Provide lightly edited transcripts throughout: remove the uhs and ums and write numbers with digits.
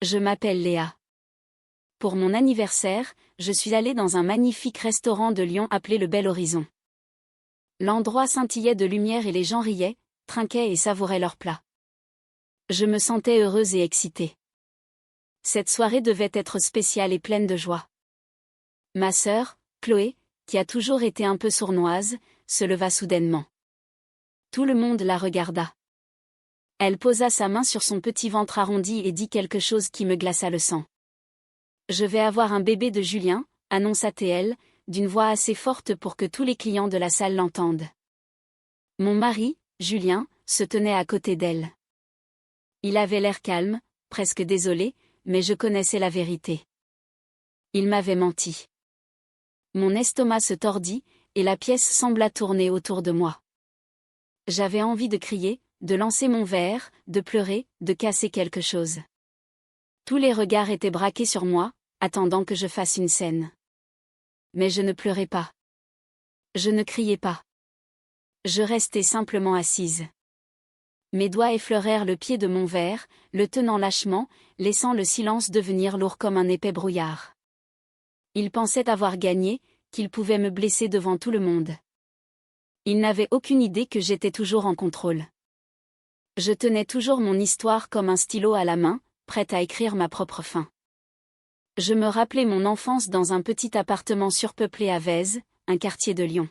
Je m'appelle Léa. Pour mon anniversaire, je suis allée dans un magnifique restaurant de Lyon appelé le Bel Horizon. L'endroit scintillait de lumière et les gens riaient, trinquaient et savouraient leurs plats. Je me sentais heureuse et excitée. Cette soirée devait être spéciale et pleine de joie. Ma sœur, Chloé, qui a toujours été un peu sournoise, se leva soudainement. Tout le monde la regarda. Elle posa sa main sur son petit ventre arrondi et dit quelque chose qui me glaça le sang. « Je vais avoir un bébé de Julien », annonça-t-elle, d'une voix assez forte pour que tous les clients de la salle l'entendent. Mon mari, Julien, se tenait à côté d'elle. Il avait l'air calme, presque désolé, mais je connaissais la vérité. Il m'avait menti. Mon estomac se tordit, et la pièce sembla tourner autour de moi. J'avais envie de crier, de lancer mon verre, de pleurer, de casser quelque chose. Tous les regards étaient braqués sur moi, attendant que je fasse une scène. Mais je ne pleurais pas. Je ne criais pas. Je restais simplement assise. Mes doigts effleurèrent le pied de mon verre, le tenant lâchement, laissant le silence devenir lourd comme un épais brouillard. Il pensait avoir gagné, qu'il pouvait me blesser devant tout le monde. Il n'avait aucune idée que j'étais toujours en contrôle. Je tenais toujours mon histoire comme un stylo à la main, prête à écrire ma propre fin. Je me rappelais mon enfance dans un petit appartement surpeuplé à Vèze, un quartier de Lyon.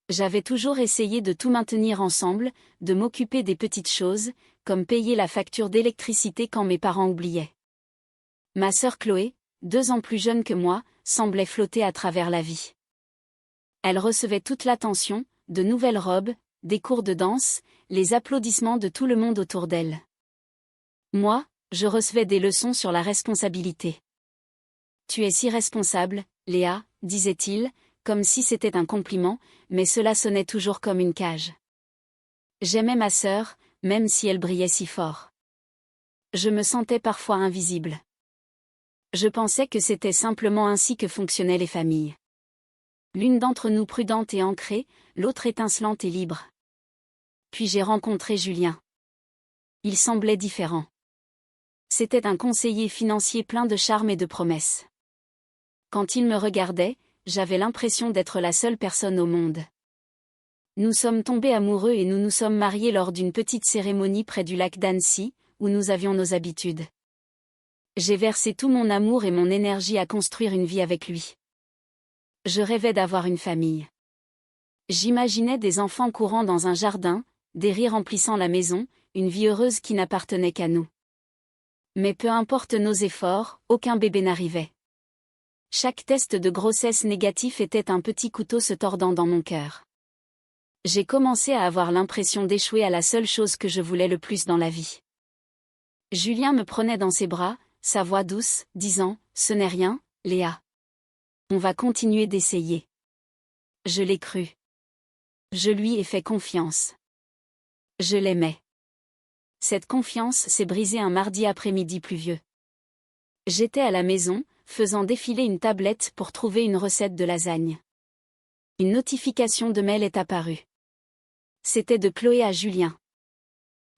J'avais toujours essayé de tout maintenir ensemble, de m'occuper des petites choses, comme payer la facture d'électricité quand mes parents oubliaient. Ma sœur Chloé, 2 ans plus jeune que moi, semblait flotter à travers la vie. Elle recevait toute l'attention, de nouvelles robes, des cours de danse, les applaudissements de tout le monde autour d'elle. Moi, je recevais des leçons sur la responsabilité. « Tu es si responsable, Léa », disait-il, comme si c'était un compliment, mais cela sonnait toujours comme une cage. J'aimais ma sœur, même si elle brillait si fort. Je me sentais parfois invisible. Je pensais que c'était simplement ainsi que fonctionnaient les familles. L'une d'entre nous prudente et ancrée, l'autre étincelante et libre. Puis j'ai rencontré Julien. Il semblait différent. C'était un conseiller financier plein de charme et de promesses. Quand il me regardait, j'avais l'impression d'être la seule personne au monde. Nous sommes tombés amoureux et nous nous sommes mariés lors d'une petite cérémonie près du lac d'Annecy, où nous avions nos habitudes. J'ai versé tout mon amour et mon énergie à construire une vie avec lui. Je rêvais d'avoir une famille. J'imaginais des enfants courant dans un jardin, des rires remplissant la maison, une vie heureuse qui n'appartenait qu'à nous. Mais peu importe nos efforts, aucun bébé n'arrivait. Chaque test de grossesse négatif était un petit couteau se tordant dans mon cœur. J'ai commencé à avoir l'impression d'échouer à la seule chose que je voulais le plus dans la vie. Julien me prenait dans ses bras, sa voix douce, disant « Ce n'est rien, Léa. On va continuer d'essayer. » Je l'ai cru. Je lui ai fait confiance. Je l'aimais. Cette confiance s'est brisée un mardi après-midi pluvieux. J'étais à la maison, faisant défiler une tablette pour trouver une recette de lasagne. Une notification de mail est apparue. C'était de Chloé à Julien.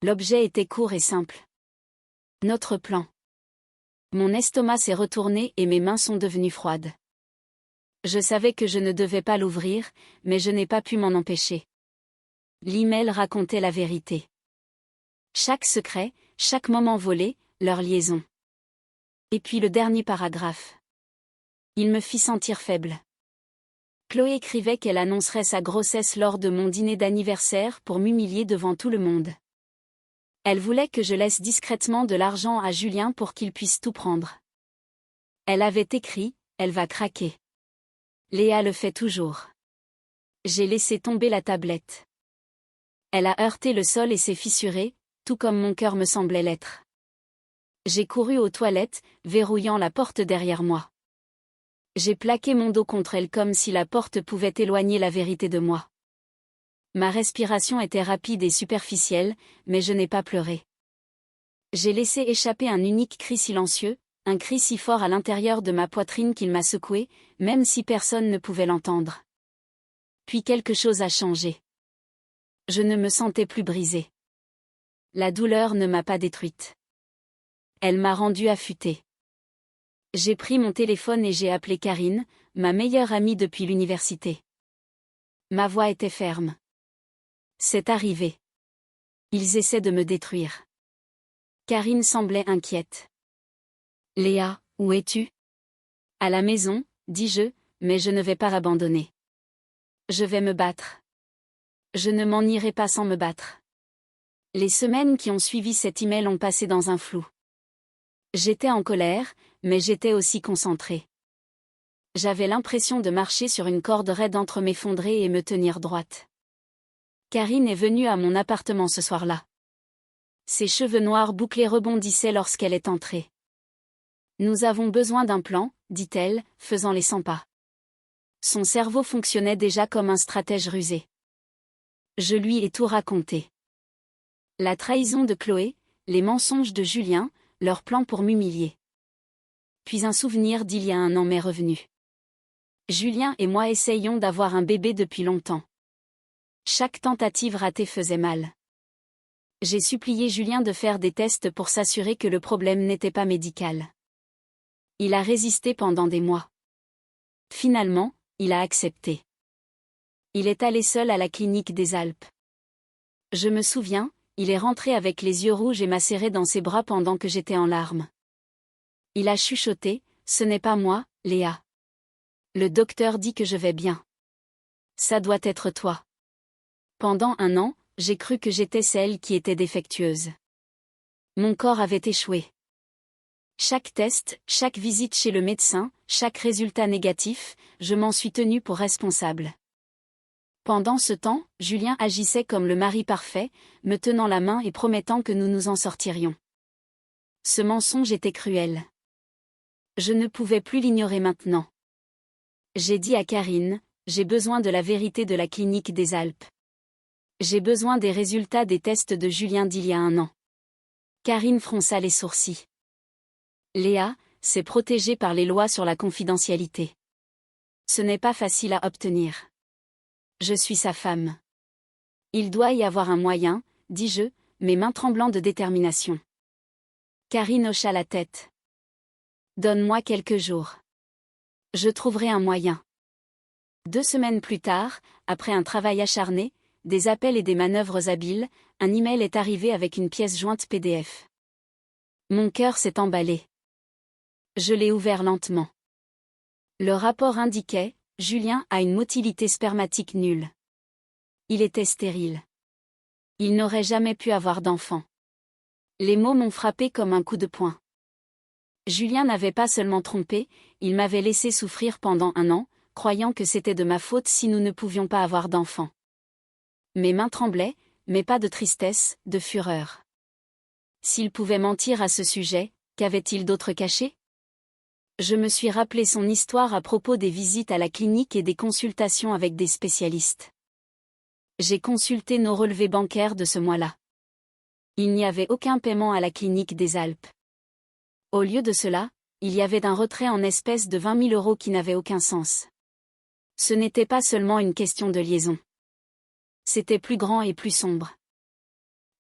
L'objet était court et simple. Notre plan. Mon estomac s'est retourné et mes mains sont devenues froides. Je savais que je ne devais pas l'ouvrir, mais je n'ai pas pu m'en empêcher. L'email racontait la vérité. Chaque secret, chaque moment volé, leur liaison. Et puis le dernier paragraphe. Il me fit sentir faible. Chloé écrivait qu'elle annoncerait sa grossesse lors de mon dîner d'anniversaire pour m'humilier devant tout le monde. Elle voulait que je laisse discrètement de l'argent à Julien pour qu'il puisse tout prendre. Elle avait écrit « Elle va craquer ». Léa le fait toujours. J'ai laissé tomber la tablette. Elle a heurté le sol et s'est fissurée, tout comme mon cœur me semblait l'être. J'ai couru aux toilettes, verrouillant la porte derrière moi. J'ai plaqué mon dos contre elle comme si la porte pouvait éloigner la vérité de moi. Ma respiration était rapide et superficielle, mais je n'ai pas pleuré. J'ai laissé échapper un unique cri silencieux, un cri si fort à l'intérieur de ma poitrine qu'il m'a secoué, même si personne ne pouvait l'entendre. Puis quelque chose a changé. Je ne me sentais plus brisée. La douleur ne m'a pas détruite. Elle m'a rendu affûtée. J'ai pris mon téléphone et j'ai appelé Karine, ma meilleure amie depuis l'université. Ma voix était ferme. C'est arrivé. Ils essaient de me détruire. Karine semblait inquiète. Léa, où es-tu? À la maison, dis-je, mais je ne vais pas abandonner. Je vais me battre. Je ne m'en irai pas sans me battre. Les semaines qui ont suivi cet email ont passé dans un flou. J'étais en colère, mais j'étais aussi concentrée. J'avais l'impression de marcher sur une corde raide entre m'effondrer et me tenir droite. Karine est venue à mon appartement ce soir-là. Ses cheveux noirs bouclés rebondissaient lorsqu'elle est entrée. Nous avons besoin d'un plan, dit-elle, faisant les 100 pas. Son cerveau fonctionnait déjà comme un stratège rusé. Je lui ai tout raconté. La trahison de Chloé, les mensonges de Julien, leur plan pour m'humilier. Puis un souvenir d'il y a 1 an m'est revenu. Julien et moi essayions d'avoir un bébé depuis longtemps. Chaque tentative ratée faisait mal. J'ai supplié Julien de faire des tests pour s'assurer que le problème n'était pas médical. Il a résisté pendant des mois. Finalement, il a accepté. Il est allé seul à la clinique des Alpes. Je me souviens, il est rentré avec les yeux rouges et m'a serré dans ses bras pendant que j'étais en larmes. Il a chuchoté, « Ce n'est pas moi, Léa. Le docteur dit que je vais bien. Ça doit être toi. » Pendant 1 an, j'ai cru que j'étais celle qui était défectueuse. Mon corps avait échoué. Chaque test, chaque visite chez le médecin, chaque résultat négatif, je m'en suis tenue pour responsable. Pendant ce temps, Julien agissait comme le mari parfait, me tenant la main et promettant que nous nous en sortirions. Ce mensonge était cruel. Je ne pouvais plus l'ignorer maintenant. J'ai dit à Karine, j'ai besoin de la vérité de la clinique des Alpes. J'ai besoin des résultats des tests de Julien d'il y a 1 an. Karine fronça les sourcils. Léa, c'est protégé par les lois sur la confidentialité. Ce n'est pas facile à obtenir. Je suis sa femme. Il doit y avoir un moyen, dis-je, mes mains tremblant de détermination. Karine hocha la tête. Donne-moi quelques jours. Je trouverai un moyen. 2 semaines plus tard, après un travail acharné, des appels et des manœuvres habiles, un email est arrivé avec une pièce jointe PDF. Mon cœur s'est emballé. Je l'ai ouvert lentement. Le rapport indiquait, Julien a une motilité spermatique nulle. Il était stérile. Il n'aurait jamais pu avoir d'enfant. Les mots m'ont frappé comme un coup de poing. Julien n'avait pas seulement trompé, il m'avait laissé souffrir pendant 1 an, croyant que c'était de ma faute si nous ne pouvions pas avoir d'enfant. Mes mains tremblaient, mais pas de tristesse, de fureur. S'il pouvait mentir à ce sujet, qu'avait-il d'autre caché? Je me suis rappelé son histoire à propos des visites à la clinique et des consultations avec des spécialistes. J'ai consulté nos relevés bancaires de ce mois-là. Il n'y avait aucun paiement à la clinique des Alpes. Au lieu de cela, il y avait un retrait en espèces de 20 000 € qui n'avait aucun sens. Ce n'était pas seulement une question de liaison. C'était plus grand et plus sombre.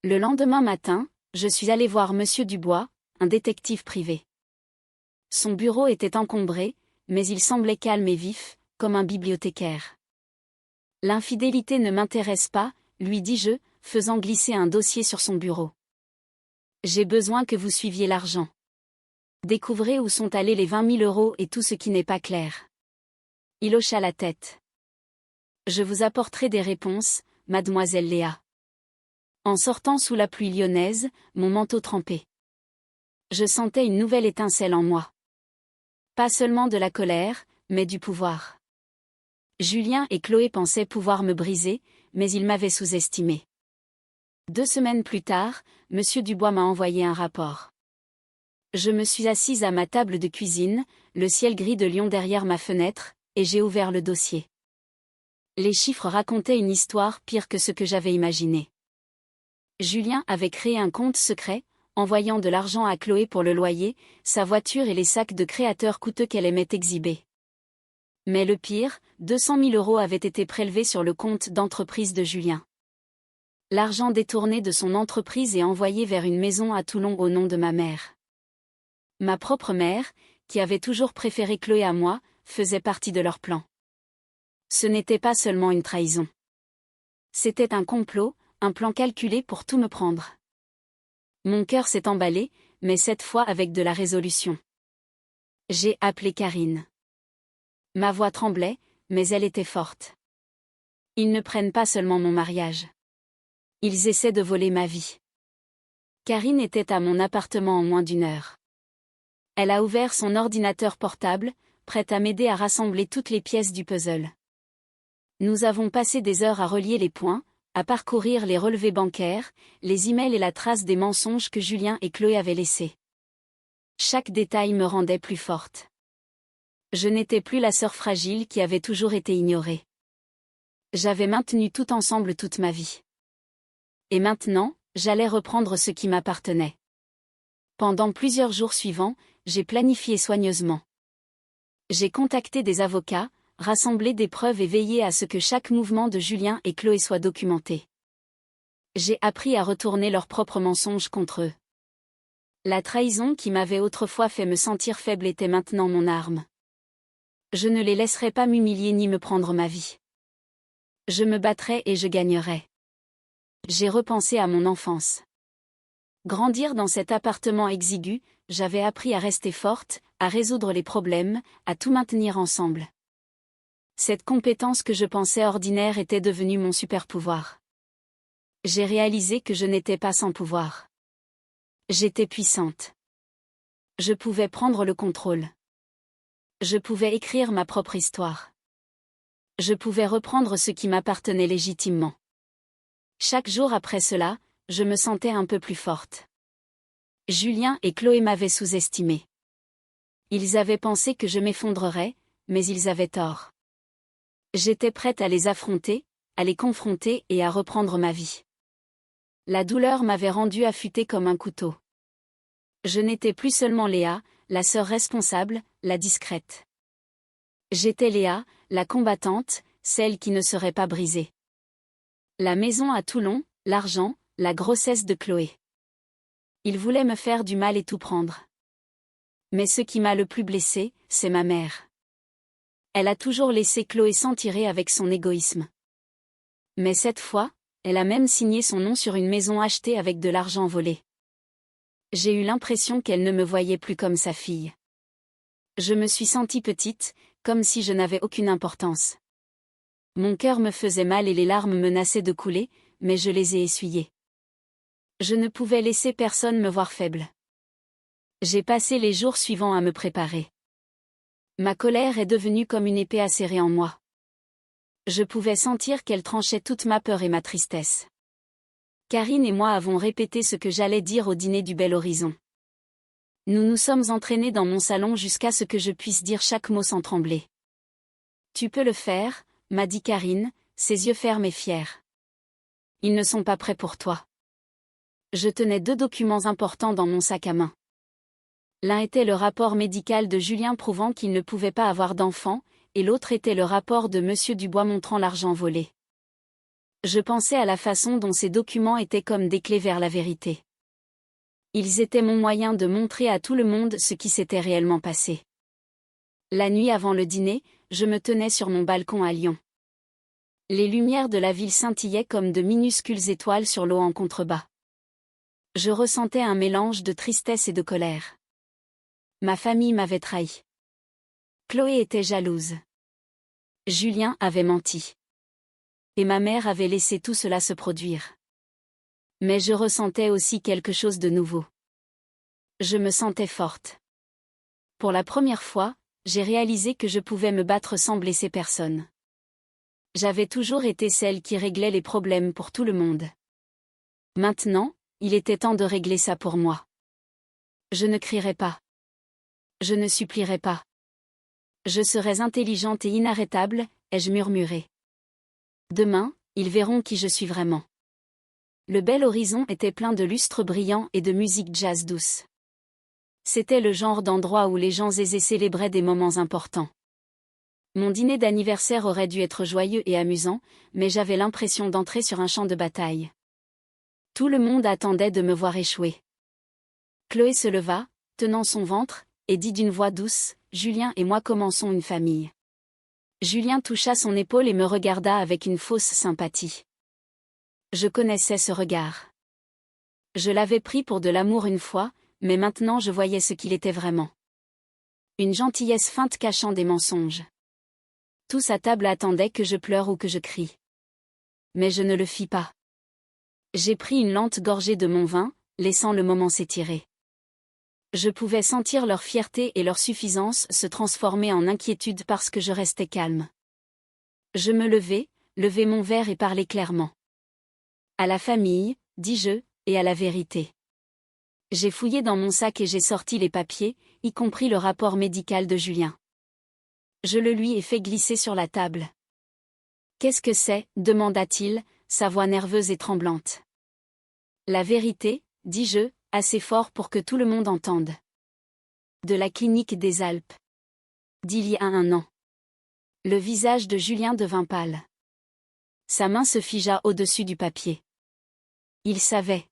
Le lendemain matin, je suis allé voir Monsieur Dubois, un détective privé. Son bureau était encombré, mais il semblait calme et vif, comme un bibliothécaire. L'infidélité ne m'intéresse pas, lui dis-je, faisant glisser un dossier sur son bureau. J'ai besoin que vous suiviez l'argent. Découvrez où sont allés les 20 000 € et tout ce qui n'est pas clair. Il hocha la tête. Je vous apporterai des réponses, mademoiselle Léa. En sortant sous la pluie lyonnaise, mon manteau trempé. Je sentais une nouvelle étincelle en moi. Pas seulement de la colère, mais du pouvoir. Julien et Chloé pensaient pouvoir me briser, mais ils m'avaient sous-estimé. 2 semaines plus tard, Monsieur Dubois m'a envoyé un rapport. Je me suis assise à ma table de cuisine, le ciel gris de Lyon derrière ma fenêtre, et j'ai ouvert le dossier. Les chiffres racontaient une histoire pire que ce que j'avais imaginé. Julien avait créé un compte secret, envoyant de l'argent à Chloé pour le loyer, sa voiture et les sacs de créateurs coûteux qu'elle aimait exhiber. Mais le pire, 200 000 € avaient été prélevés sur le compte d'entreprise de Julien. L'argent détourné de son entreprise et envoyé vers une maison à Toulon au nom de ma mère. Ma propre mère, qui avait toujours préféré Chloé à moi, faisait partie de leur plan. Ce n'était pas seulement une trahison. C'était un complot, un plan calculé pour tout me prendre. Mon cœur s'est emballé, mais cette fois avec de la résolution. J'ai appelé Karine. Ma voix tremblait, mais elle était forte. Ils ne prennent pas seulement mon mariage. Ils essaient de voler ma vie. Karine était à mon appartement en moins d'1 heure. Elle a ouvert son ordinateur portable, prête à m'aider à rassembler toutes les pièces du puzzle. Nous avons passé des heures à relier les points, à parcourir les relevés bancaires, les emails et la trace des mensonges que Julien et Chloé avaient laissés. Chaque détail me rendait plus forte. Je n'étais plus la sœur fragile qui avait toujours été ignorée. J'avais maintenu tout ensemble toute ma vie. Et maintenant, j'allais reprendre ce qui m'appartenait. Pendant plusieurs jours suivants, j'ai planifié soigneusement. J'ai contacté des avocats, rassemblé des preuves et veillé à ce que chaque mouvement de Julien et Chloé soit documenté. J'ai appris à retourner leurs propres mensonges contre eux. La trahison qui m'avait autrefois fait me sentir faible était maintenant mon arme. Je ne les laisserai pas m'humilier ni me prendre ma vie. Je me battrai et je gagnerai. J'ai repensé à mon enfance. Grandir dans cet appartement exigu, j'avais appris à rester forte, à résoudre les problèmes, à tout maintenir ensemble. Cette compétence que je pensais ordinaire était devenue mon super-pouvoir. J'ai réalisé que je n'étais pas sans pouvoir. J'étais puissante. Je pouvais prendre le contrôle. Je pouvais écrire ma propre histoire. Je pouvais reprendre ce qui m'appartenait légitimement. Chaque jour après cela, je me sentais un peu plus forte. Julien et Chloé m'avaient sous-estimée. Ils avaient pensé que je m'effondrerais, mais ils avaient tort. J'étais prête à les affronter, à les confronter et à reprendre ma vie. La douleur m'avait rendue affûtée comme un couteau. Je n'étais plus seulement Léa, la sœur responsable, la discrète. J'étais Léa, la combattante, celle qui ne serait pas brisée. La maison à Toulon, l'argent, la grossesse de Chloé. Ils voulaient me faire du mal et tout prendre. Mais ce qui m'a le plus blessée, c'est ma mère. Elle a toujours laissé Chloé s'en tirer avec son égoïsme. Mais cette fois, elle a même signé son nom sur une maison achetée avec de l'argent volé. J'ai eu l'impression qu'elle ne me voyait plus comme sa fille. Je me suis sentie petite, comme si je n'avais aucune importance. Mon cœur me faisait mal et les larmes menaçaient de couler, mais je les ai essuyées. Je ne pouvais laisser personne me voir faible. J'ai passé les jours suivants à me préparer. Ma colère est devenue comme une épée acérée en moi. Je pouvais sentir qu'elle tranchait toute ma peur et ma tristesse. Karine et moi avons répété ce que j'allais dire au dîner du Bel Horizon. Nous nous sommes entraînés dans mon salon jusqu'à ce que je puisse dire chaque mot sans trembler. Tu peux le faire, m'a dit Karine, ses yeux fermes et fiers. Ils ne sont pas prêts pour toi. Je tenais 2 documents importants dans mon sac à main. L'un était le rapport médical de Julien prouvant qu'il ne pouvait pas avoir d'enfant, et l'autre était le rapport de Monsieur Dubois montrant l'argent volé. Je pensais à la façon dont ces documents étaient comme des clés vers la vérité. Ils étaient mon moyen de montrer à tout le monde ce qui s'était réellement passé. La nuit avant le dîner, je me tenais sur mon balcon à Lyon. Les lumières de la ville scintillaient comme de minuscules étoiles sur l'eau en contrebas. Je ressentais un mélange de tristesse et de colère. Ma famille m'avait trahi. Chloé était jalouse. Julien avait menti. Et ma mère avait laissé tout cela se produire. Mais je ressentais aussi quelque chose de nouveau. Je me sentais forte. Pour la première fois, j'ai réalisé que je pouvais me battre sans blesser personne. J'avais toujours été celle qui réglait les problèmes pour tout le monde. Maintenant, il était temps de régler ça pour moi. Je ne crierai pas. Je ne supplierai pas. Je serais intelligente et inarrêtable, ai-je murmuré. Demain, ils verront qui je suis vraiment. Le Bel Horizon était plein de lustres brillants et de musique jazz douce. C'était le genre d'endroit où les gens aisés célébraient des moments importants. Mon dîner d'anniversaire aurait dû être joyeux et amusant, mais j'avais l'impression d'entrer sur un champ de bataille. Tout le monde attendait de me voir échouer. Chloé se leva, tenant son ventre, et dit d'une voix douce, « Julien et moi commençons une famille. » Julien toucha son épaule et me regarda avec une fausse sympathie. Je connaissais ce regard. Je l'avais pris pour de l'amour une fois, mais maintenant je voyais ce qu'il était vraiment. Une gentillesse feinte cachant des mensonges. Tous à table attendaient que je pleure ou que je crie. Mais je ne le fis pas. J'ai pris une lente gorgée de mon vin, laissant le moment s'étirer. Je pouvais sentir leur fierté et leur suffisance se transformer en inquiétude parce que je restais calme. Je me levai mon verre et parlai clairement. À la famille, dis-je, et à la vérité. J'ai fouillé dans mon sac et j'ai sorti les papiers, y compris le rapport médical de Julien. Je le lui ai fait glisser sur la table. « Qu'est-ce que c'est » demanda-t-il, sa voix nerveuse et tremblante. « La vérité » dis-je, assez fort pour que tout le monde entende. « De la clinique des Alpes. D'il y a 1 an. » Le visage de Julien devint pâle. Sa main se figea au-dessus du papier. Il savait.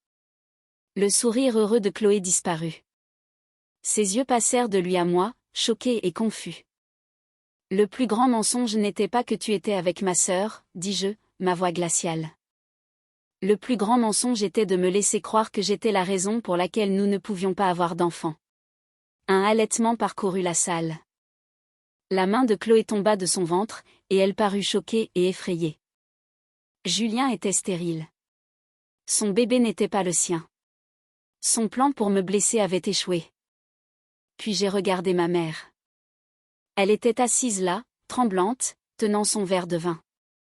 Le sourire heureux de Chloé disparut. Ses yeux passèrent de lui à moi, choqués et confus. « Le plus grand mensonge n'était pas que tu étais avec ma sœur, dis-je, ma voix glaciale. Le plus grand mensonge était de me laisser croire que j'étais la raison pour laquelle nous ne pouvions pas avoir d'enfant. » Un halètement parcourut la salle. La main de Chloé tomba de son ventre, et elle parut choquée et effrayée. Julien était stérile. Son bébé n'était pas le sien. Son plan pour me blesser avait échoué. Puis j'ai regardé ma mère. Elle était assise là, tremblante, tenant son verre de vin.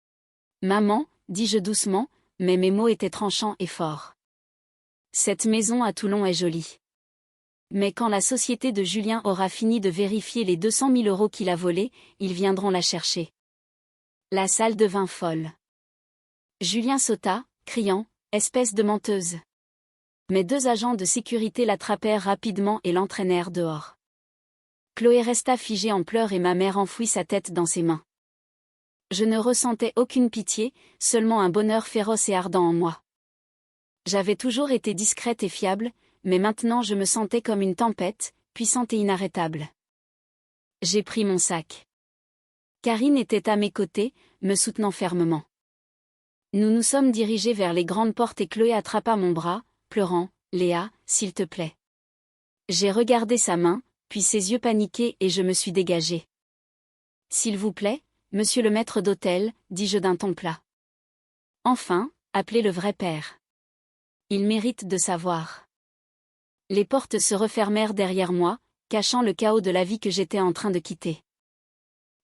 « Maman » dis-je doucement, mais mes mots étaient tranchants et forts. « Cette maison à Toulon est jolie. Mais quand la société de Julien aura fini de vérifier les 200 000 € qu'il a volés, ils viendront la chercher. » La salle devint folle. Julien sauta, criant « Espèce de menteuse !» Mes 2 agents de sécurité l'attrapèrent rapidement et l'entraînèrent dehors. Chloé resta figée en pleurs et ma mère enfouit sa tête dans ses mains. Je ne ressentais aucune pitié, seulement un bonheur féroce et ardent en moi. J'avais toujours été discrète et fiable, mais maintenant je me sentais comme une tempête, puissante et inarrêtable. J'ai pris mon sac. Karine était à mes côtés, me soutenant fermement. Nous nous sommes dirigés vers les grandes portes et Chloé attrapa mon bras, pleurant, « Léa, s'il te plaît. » J'ai regardé sa main, puis ses yeux paniqués et je me suis dégagée. « S'il vous plaît, monsieur le maître d'hôtel, dis-je d'un ton plat. Enfin, appelez le vrai père. Il mérite de savoir. » Les portes se refermèrent derrière moi, cachant le chaos de la vie que j'étais en train de quitter.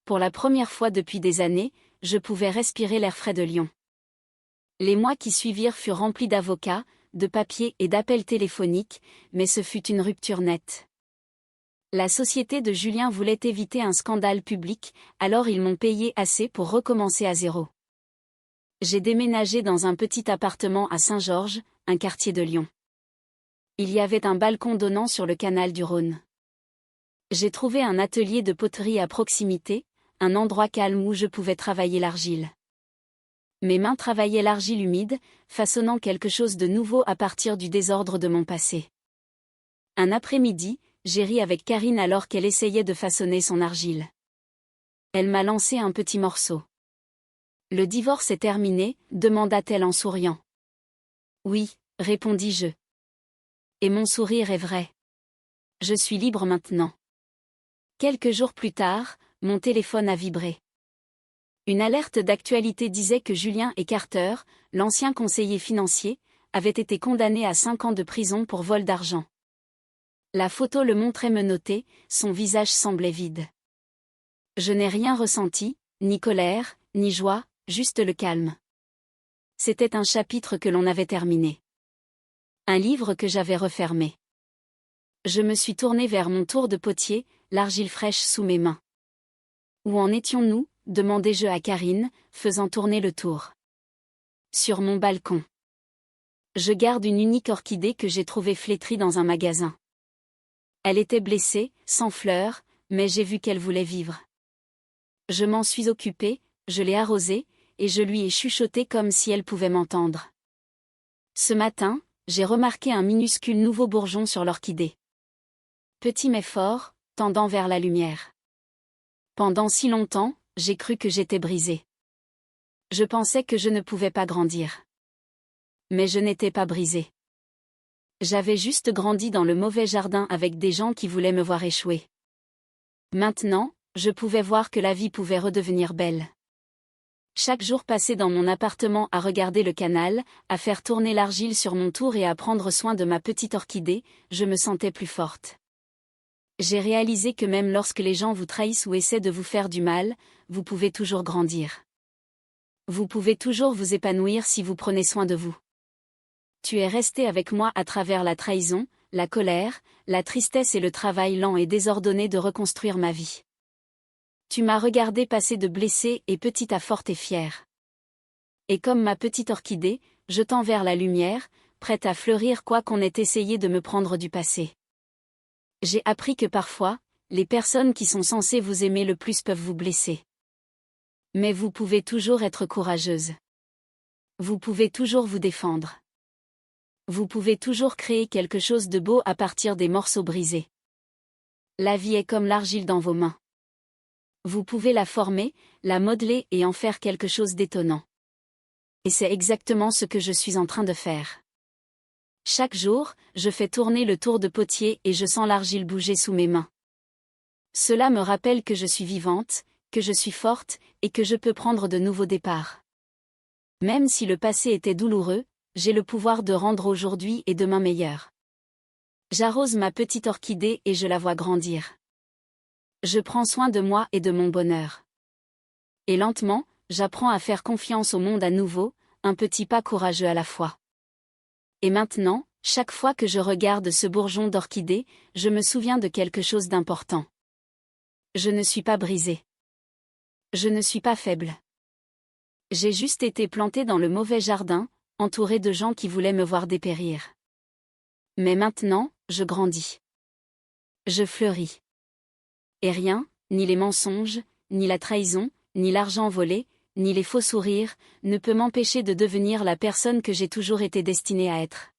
Pour la première fois depuis des années, je pouvais respirer l'air frais de Lyon. Les mois qui suivirent furent remplis d'avocats, de papiers et d'appels téléphoniques, mais ce fut une rupture nette. La société de Julien voulait éviter un scandale public, alors ils m'ont payé assez pour recommencer à zéro. J'ai déménagé dans un petit appartement à Saint-Georges, un quartier de Lyon. Il y avait un balcon donnant sur le canal du Rhône. J'ai trouvé un atelier de poterie à proximité, un endroit calme où je pouvais travailler l'argile. Mes mains travaillaient l'argile humide, façonnant quelque chose de nouveau à partir du désordre de mon passé. Un après-midi, j'ai ri avec Karine alors qu'elle essayait de façonner son argile. Elle m'a lancé un petit morceau. « Le divorce est terminé » demanda-t-elle en souriant. « Oui » répondis-je. « Et mon sourire est vrai. Je suis libre maintenant. » Quelques jours plus tard, mon téléphone a vibré. Une alerte d'actualité disait que Julien Carter, l'ancien conseiller financier, avait été condamné à 5 ans de prison pour vol d'argent. La photo le montrait menotté, son visage semblait vide. Je n'ai rien ressenti, ni colère, ni joie, juste le calme. C'était un chapitre que l'on avait terminé. Un livre que j'avais refermé. Je me suis tournée vers mon tour de potier, l'argile fraîche sous mes mains. Où en étions-nous ? Demandai-je à Karine, faisant tourner le tour. Sur mon balcon. Je garde une unique orchidée que j'ai trouvée flétrie dans un magasin. Elle était blessée, sans fleurs, mais j'ai vu qu'elle voulait vivre. Je m'en suis occupée, je l'ai arrosée, et je lui ai chuchoté comme si elle pouvait m'entendre. Ce matin, j'ai remarqué un minuscule nouveau bourgeon sur l'orchidée. Petit mais fort, tendant vers la lumière. Pendant si longtemps, j'ai cru que j'étais brisé. Je pensais que je ne pouvais pas grandir. Mais je n'étais pas brisé. J'avais juste grandi dans le mauvais jardin avec des gens qui voulaient me voir échouer. Maintenant, je pouvais voir que la vie pouvait redevenir belle. Chaque jour passé dans mon appartement à regarder le canal, à faire tourner l'argile sur mon tour et à prendre soin de ma petite orchidée, je me sentais plus forte. J'ai réalisé que même lorsque les gens vous trahissent ou essaient de vous faire du mal, vous pouvez toujours grandir. Vous pouvez toujours vous épanouir si vous prenez soin de vous. Tu es resté avec moi à travers la trahison, la colère, la tristesse et le travail lent et désordonné de reconstruire ma vie. Tu m'as regardé passer de blessé et petite à forte et fière. Et comme ma petite orchidée, je tends vers la lumière, prête à fleurir quoi qu'on ait essayé de me prendre du passé. J'ai appris que parfois, les personnes qui sont censées vous aimer le plus peuvent vous blesser. Mais vous pouvez toujours être courageuse. Vous pouvez toujours vous défendre. Vous pouvez toujours créer quelque chose de beau à partir des morceaux brisés. La vie est comme l'argile dans vos mains. Vous pouvez la former, la modeler et en faire quelque chose d'étonnant. Et c'est exactement ce que je suis en train de faire. Chaque jour, je fais tourner le tour de potier et je sens l'argile bouger sous mes mains. Cela me rappelle que je suis vivante, que je suis forte, et que je peux prendre de nouveaux départs. Même si le passé était douloureux, j'ai le pouvoir de rendre aujourd'hui et demain meilleur. J'arrose ma petite orchidée et je la vois grandir. Je prends soin de moi et de mon bonheur. Et lentement, j'apprends à faire confiance au monde à nouveau, un petit pas courageux à la fois. Et maintenant, chaque fois que je regarde ce bourgeon d'orchidée, je me souviens de quelque chose d'important. Je ne suis pas brisée. Je ne suis pas faible. J'ai juste été plantée dans le mauvais jardin, entourée de gens qui voulaient me voir dépérir. Mais maintenant, je grandis. Je fleuris. Et rien, ni les mensonges, ni la trahison, ni l'argent volé, ni les faux sourires, ne peut m'empêcher de devenir la personne que j'ai toujours été destinée à être.